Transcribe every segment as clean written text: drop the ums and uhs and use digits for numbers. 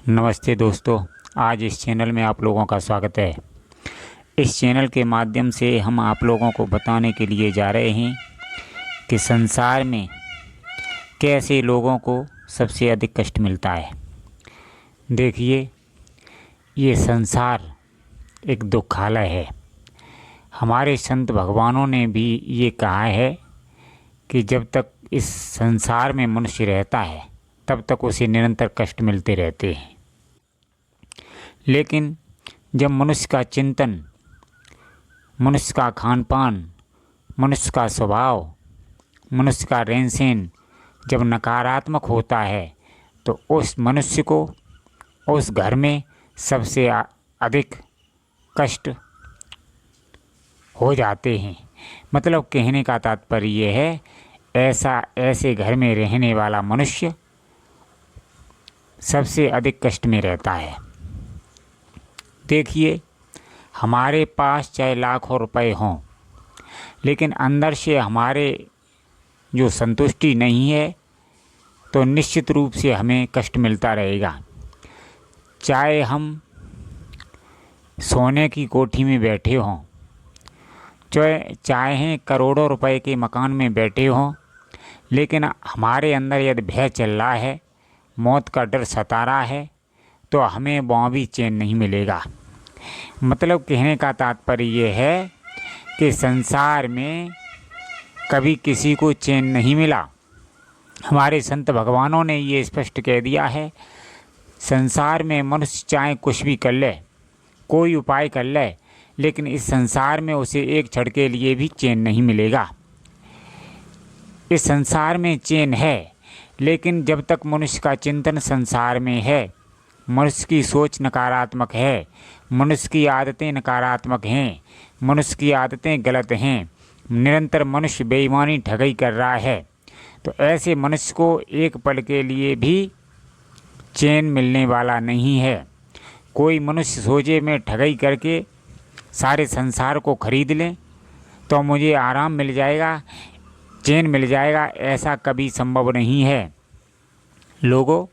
नमस्ते दोस्तों, आज इस चैनल में आप लोगों का स्वागत है। इस चैनल के माध्यम से हम आप लोगों को बताने के लिए जा रहे हैं कि संसार में कैसे लोगों को सबसे अधिक कष्ट मिलता है। देखिए, ये संसार एक दुखालय है। हमारे संत भगवानों ने भी ये कहा है कि जब तक इस संसार में मनुष्य रहता है तब तक उसे निरंतर कष्ट मिलते रहते हैं। लेकिन जब मनुष्य का चिंतन, मनुष्य का खान पान, मनुष्य का स्वभाव, मनुष्य का रहन सहन जब नकारात्मक होता है तो उस मनुष्य को उस घर में सबसे अधिक कष्ट हो जाते हैं। मतलब कहने का तात्पर्य ये है, ऐसे घर में रहने वाला मनुष्य सबसे अधिक कष्ट में रहता है। देखिए, हमारे पास चाहे लाखों रुपए हों, लेकिन अंदर से हमारे जो संतुष्टि नहीं है तो निश्चित रूप से हमें कष्ट मिलता रहेगा। चाहे हम सोने की कोठी में बैठे हों, चाहे करोड़ों रुपए के मकान में बैठे हों, लेकिन हमारे अंदर यदि भय चल रहा है, मौत का डर सता रहा है, तो हमें वहाँ भी चैन नहीं मिलेगा। मतलब कहने का तात्पर्य ये है कि संसार में कभी किसी को चैन नहीं मिला। हमारे संत भगवानों ने ये स्पष्ट कह दिया है, संसार में मनुष्य चाहे कुछ भी कर ले, कोई उपाय कर ले, लेकिन इस संसार में उसे एक क्षण के लिए भी चैन नहीं मिलेगा। इस संसार में चैन है, लेकिन जब तक मनुष्य का चिंतन संसार में है, मनुष्य की सोच नकारात्मक है, मनुष्य की आदतें नकारात्मक हैं, मनुष्य की आदतें गलत हैं, निरंतर मनुष्य बेईमानी ठगी कर रहा है, तो ऐसे मनुष्य को एक पल के लिए भी चैन मिलने वाला नहीं है। कोई मनुष्य सोचे में ठगी करके सारे संसार को खरीद लें तो मुझे आराम मिल जाएगा, चैन मिल जाएगा, ऐसा कभी संभव नहीं है। लोगों,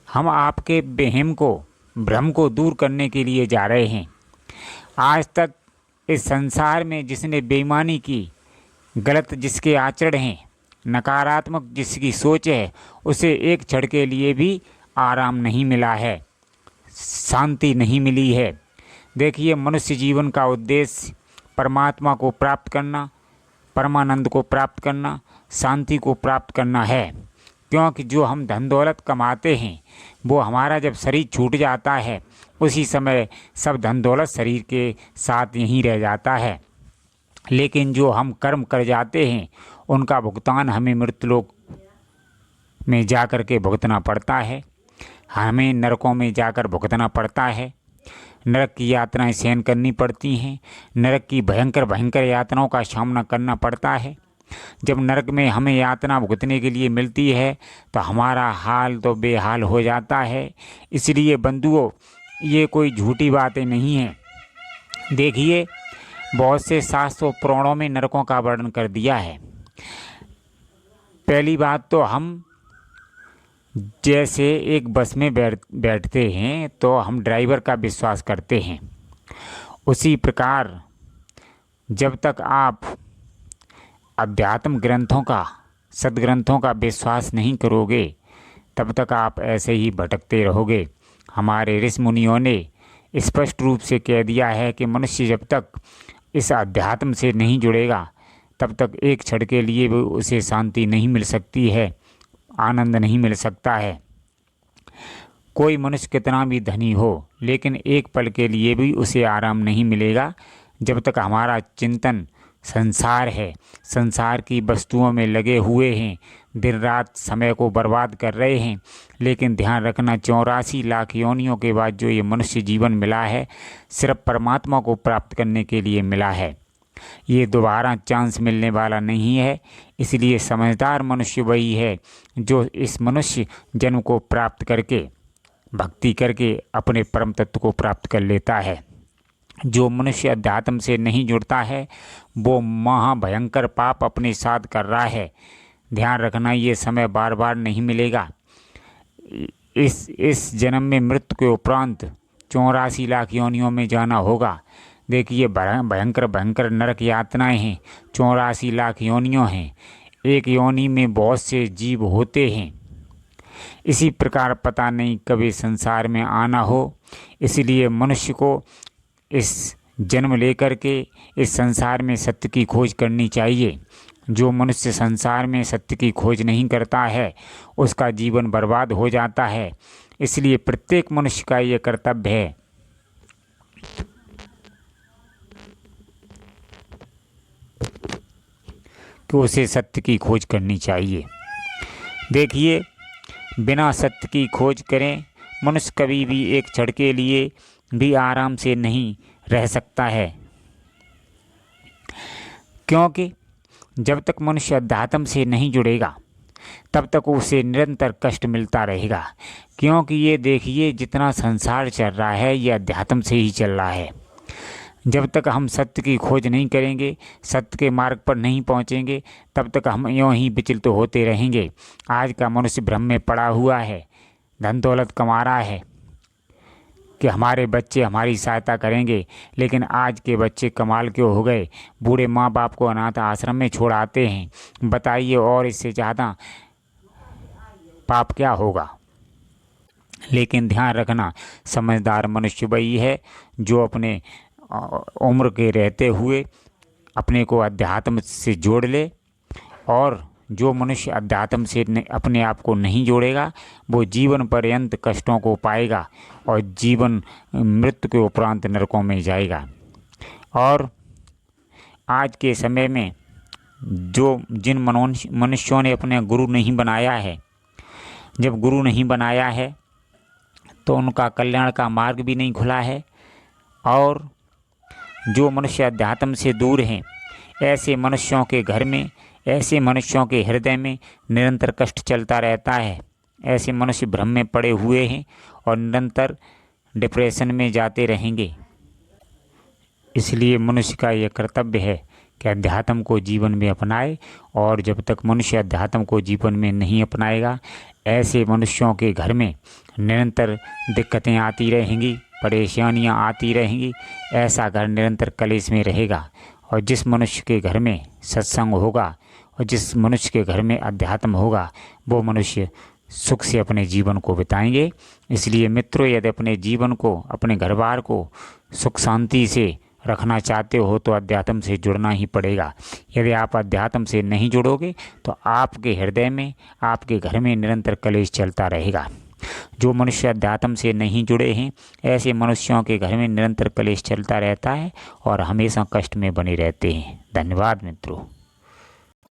हम आपके वहम को, भ्रम को दूर करने के लिए जा रहे हैं। आज तक इस संसार में जिसने बेईमानी की, गलत जिसके आचरण हैं, नकारात्मक जिसकी सोच है, उसे एक क्षण के लिए भी आराम नहीं मिला है, शांति नहीं मिली है। देखिए, मनुष्य जीवन का उद्देश्य परमात्मा को प्राप्त करना, परमानंद को प्राप्त करना, शांति को प्राप्त करना है। क्योंकि जो हम धन दौलत कमाते हैं वो हमारा जब शरीर छूट जाता है, उसी समय सब धन दौलत शरीर के साथ यहीं रह जाता है। लेकिन जो हम कर्म कर जाते हैं उनका भुगतान हमें मृत्युलोक में जाकर के भुगतना पड़ता है, हमें नरकों में जाकर भुगतना पड़ता है। नरक की यातनाएं सहन करनी पड़ती हैं, नरक की भयंकर भयंकर यातनाओं का सामना करना पड़ता है। जब नरक में हमें यातना भुगतने के लिए मिलती है तो हमारा हाल तो बेहाल हो जाता है। इसलिए बंधुओं, ये कोई झूठी बातें नहीं हैं। देखिए, बहुत से शास्त्रों पुराणों में नरकों का वर्णन कर दिया है। पहली बात तो हम जैसे एक बस में बैठते हैं तो हम ड्राइवर का विश्वास करते हैं, उसी प्रकार जब तक आप अध्यात्म ग्रंथों का, सद्ग्रंथों का विश्वास नहीं करोगे तब तक आप ऐसे ही भटकते रहोगे। हमारे ऋषि मुनियों ने स्पष्ट रूप से कह दिया है कि मनुष्य जब तक इस अध्यात्म से नहीं जुड़ेगा तब तक एक क्षण के लिए भी उसे शांति नहीं मिल सकती है, आनंद नहीं मिल सकता है। कोई मनुष्य कितना भी धनी हो, लेकिन एक पल के लिए भी उसे आराम नहीं मिलेगा जब तक हमारा चिंतन संसार है, संसार की वस्तुओं में लगे हुए हैं, दिन रात समय को बर्बाद कर रहे हैं। लेकिन ध्यान रखना, 84 लाख योनियों के बाद जो ये मनुष्य जीवन मिला है, सिर्फ परमात्मा को प्राप्त करने के लिए मिला है। ये दोबारा चांस मिलने वाला नहीं है। इसलिए समझदार मनुष्य वही है जो इस मनुष्य जन्म को प्राप्त करके, भक्ति करके अपने परम तत्व को प्राप्त कर लेता है। जो मनुष्य अध्यात्म से नहीं जुड़ता है वो महाभयंकर पाप अपने साथ कर रहा है। ध्यान रखना, ये समय बार बार नहीं मिलेगा। इस जन्म में मृत्यु के उपरांत 84 लाख योनियों में जाना होगा। देखिए भयंकर भयंकर नरक यातनाएं हैं, 84 लाख योनियों हैं। एक योनि में बहुत से जीव होते हैं। इसी प्रकार पता नहीं कभी संसार में आना हो, इसलिए मनुष्य को इस जन्म लेकर के इस संसार में सत्य की खोज करनी चाहिए। जो मनुष्य संसार में सत्य की खोज नहीं करता है उसका जीवन बर्बाद हो जाता है। इसलिए प्रत्येक मनुष्य का ये कर्तव्य है कि उसे सत्य की खोज करनी चाहिए। देखिए बिना सत्य की खोज करें मनुष्य कभी भी एक क्षण के लिए भी आराम से नहीं रह सकता है, क्योंकि जब तक मनुष्य अध्यात्म से नहीं जुड़ेगा तब तक उसे निरंतर कष्ट मिलता रहेगा। क्योंकि ये देखिए जितना संसार चल रहा है ये अध्यात्म से ही चल रहा है। जब तक हम सत्य की खोज नहीं करेंगे, सत्य के मार्ग पर नहीं पहुंचेंगे, तब तक हम यूँ ही विचलित होते रहेंगे। आज का मनुष्य भ्रम में पड़ा हुआ है, धन दौलत कमा रहा है कि हमारे बच्चे हमारी सहायता करेंगे, लेकिन आज के बच्चे कमाल के हो गए, बूढ़े माँ बाप को अनाथ आश्रम में छोड़ आते हैं। बताइए और इससे ज़्यादा पाप क्या होगा। लेकिन ध्यान रखना, समझदार मनुष्य वही है जो अपने उम्र के रहते हुए अपने को अध्यात्म से जोड़ ले, और जो मनुष्य अध्यात्म से अपने आप को नहीं जोड़ेगा वो जीवन पर्यंत कष्टों को पाएगा और जीवन मृत्यु के उपरांत नरकों में जाएगा। और आज के समय में जिन मनुष्यों ने अपने गुरु नहीं बनाया है, जब गुरु नहीं बनाया है तो उनका कल्याण का मार्ग भी नहीं खुला है। और जो मनुष्य अध्यात्म से दूर हैं ऐसे मनुष्यों के घर में, ऐसे मनुष्यों के हृदय में निरंतर कष्ट चलता रहता है। ऐसे मनुष्य भ्रम में पड़े हुए हैं और निरंतर डिप्रेशन में जाते रहेंगे। इसलिए मनुष्य का यह कर्तव्य है कि अध्यात्म को जीवन में अपनाए, और जब तक मनुष्य अध्यात्म को जीवन में नहीं अपनाएगा ऐसे मनुष्यों के घर में निरंतर दिक्कतें आती रहेंगी, परेशानियां आती रहेंगी। ऐसा घर निरंतर कलेश में रहेगा। और जिस मनुष्य के घर में सत्संग होगा और जिस मनुष्य के घर में अध्यात्म होगा वो मनुष्य सुख से अपने जीवन को बिताएंगे। इसलिए मित्रों, यदि अपने जीवन को, अपने घर बार को सुख शांति से रखना चाहते हो तो अध्यात्म से जुड़ना ही पड़ेगा। यदि आप अध्यात्म से नहीं जुड़ोगे तो आपके हृदय में, आपके घर में निरंतर कलेश चलता रहेगा। जो मनुष्य अध्यात्म से नहीं जुड़े हैं ऐसे मनुष्यों के घर में निरंतर कलेश चलता रहता है और हमेशा कष्ट में बने रहते हैं। धन्यवाद मित्रों।